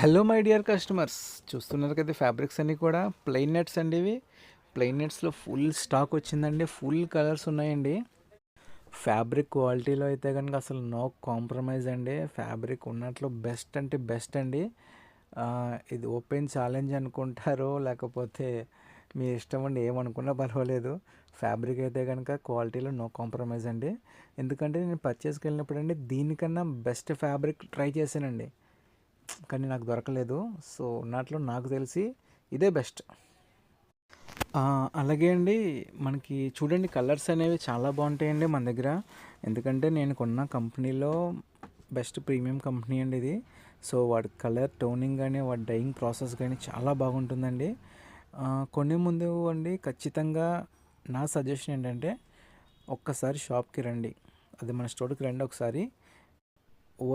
Hello my dear customers, చూస్తున్నారు కదా fabrics అన్నీ కూడా ప్లెయిన్ నెట్స్ అండి. ఇవి ప్లెయిన్ నెట్స్లో ఫుల్ స్టాక్ వచ్చిందండి. ఫుల్ కలర్స్ ఉన్నాయండి. ఫ్యాబ్రిక్ క్వాలిటీలో అయితే కనుక అసలు నో కాంప్రమైజ్ అండి. ఫ్యాబ్రిక్ ఉన్నట్లు బెస్ట్ అంటే బెస్ట్ అండి. ఇది ఓపెన్ ఛాలెంజ్ అనుకుంటారో లేకపోతే మీ ఇష్టం అండి, ఏమనుకున్నా పర్వాలేదు. ఫ్యాబ్రిక్ అయితే కనుక క్వాలిటీలో నో కాంప్రమైజ్ అండి. ఎందుకంటే నేను పర్చేస్కి వెళ్ళినప్పుడు అండి దీనికన్నా బెస్ట్ ఫ్యాబ్రిక్ ట్రై చేశానండి, కానీ నాకు దొరకలేదు. సో ఉన్నట్లు నాకు తెలిసి ఇదే బెస్ట్. అలాగే అండి, మనకి చూడండి కలర్స్ అనేవి చాలా బాగుంటాయండి మన దగ్గర. ఎందుకంటే నేను కొన్న కంపెనీలో బెస్ట్ ప్రీమియం కంపెనీ అండి ఇది. సో వాడి కలర్ టోనింగ్ కానీ వాడి డైయింగ్ ప్రాసెస్ కానీ చాలా బాగుంటుందండి. కొనే ముందు అండి ఖచ్చితంగా నా సజెషన్ ఏంటంటే ఒక్కసారి షాప్కి రండి, అది మన స్టోర్కి రండి, ఒకసారి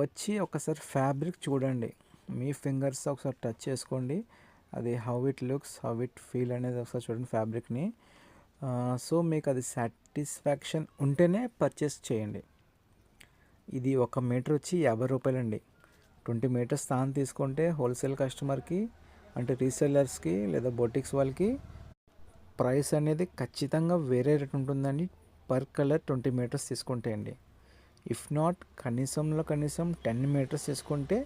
వచ్చి ఒకసారి ఫ్యాబ్రిక్ చూడండి, మీ ఫింగర్స్ ఒకసారి టచ్ చేసుకోండి. అది how it looks, how it feel అనేది ఒకసారి చూడండి ఫ్యాబ్రిక్ని. సో మీకు అది సాటిస్ఫాక్షన్ ఉంటేనే పర్చేస్ చేయండి. ఇది 1 మీటర్ వచ్చి 50 రూపాయలండి. 20 మీటర్స్ స్థానం తీసుకుంటే హోల్సేల్ కస్టమర్కి అంటే రీసెల్లర్స్కి లేదా బొటిక్స్ వాళ్ళకి ప్రైస్ అనేది ఖచ్చితంగా వేరే రేట్ ఉంటుందండి. పర్ కలర్ 20 మీటర్స్ తీసుకుంటే అండి. ఇఫ్ నాట్ కనీసంలో కనీసం 10 మీటర్స్ తీసుకుంటే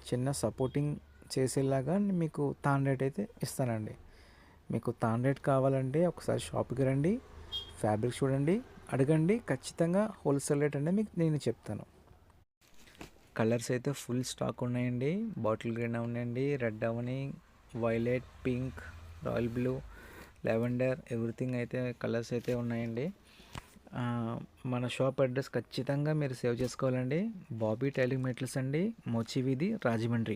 చిన్న సపోర్టింగ్ చేసేలాగా మీకు తాన్ రేట్ అయితే ఇస్తానండి. మీకు తాన్ రేట్ కావాలంటే ఒకసారి షాప్కి రండి, ఫ్యాబ్రిక్ చూడండి, అడగండి. ఖచ్చితంగా హోల్సేల్ రేట్ అంటే మీకు నేను చెప్తాను. కలర్స్ అయితే ఫుల్ స్టాక్ ఉన్నాయండి. బాటిల్ గ్రీన్ అవనండి, రెడ్ అవని, violet, pink, royal blue, lavender, everything అయితే కలర్స్ అయితే ఉన్నాయండి. మన షాప్ అడ్రస్ ఖచ్చితంగా మీరు సేవ్ చేసుకోవాలండి. బాబీ టైలింగ్ మెటల్స్ అండి, మోచి వీధి, రాజమండ్రి.